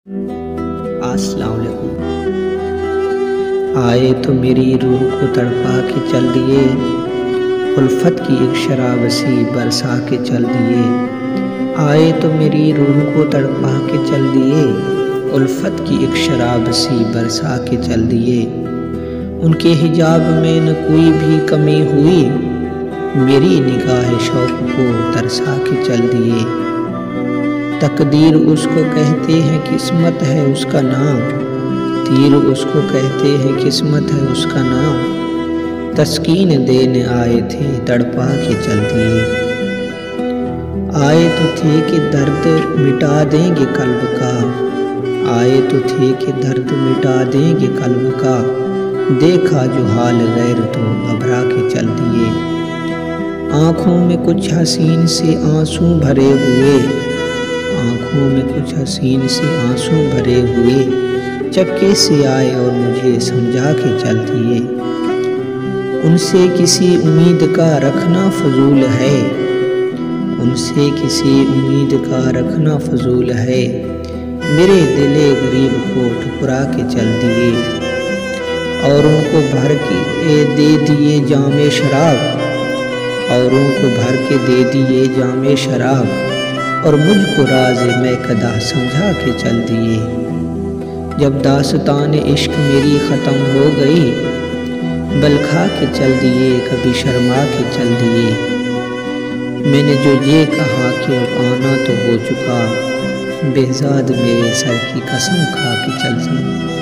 अस्सलाम वालेकुम। आए तो मेरी रूह को तड़पा के चल दिए, उल्फत की एक शराब सी बरसा के चल दिए। आए तो मेरी रूह को तड़पा के चल दिए, उल्फत की एक शराब सी बरसा के चल दिए। उनके हिजाब में न कोई भी कमी हुई, मेरी निगाह शौक को तरसा के चल दिए। तकदीर उसको कहते हैं, किस्मत है उसका नाम। तीर उसको कहते हैं, किस्मत है उसका नाम। तस्कीन देने आए थे, तड़पा के चल दिए। आए तो थे कि दर्द मिटा देंगे कल्ब का, आए तो थे कि दर्द मिटा देंगे कल्ब का। देखा जो हाल गैर तो घबरा के चल दिए। आँखों में कुछ हसीन से आंसू भरे हुए, आँखों में कुछ हसीन से आंसू भरे हुए। चक्के से आए और मुझे समझा के चल दिए। उनसे किसी उम्मीद का रखना फजूल है, उनसे किसी उम्मीद का रखना फजूल है। मेरे दिले गरीब को ठुकरा के चल दिए, औरों को भर के दे दिए जामे शराब, औरों को भर के दे दिए जामे शराब। और मुझको राज मैं कदा समझा के चल दिए। जब दास्तान इश्क मेरी ख़त्म हो गई, बल खा के चल दिए, कभी शर्मा के चल दिए। मैंने जो ये कहा कि अब आना तो हो चुका, बेजाद मेरे सर की कसम खा के चल दिए।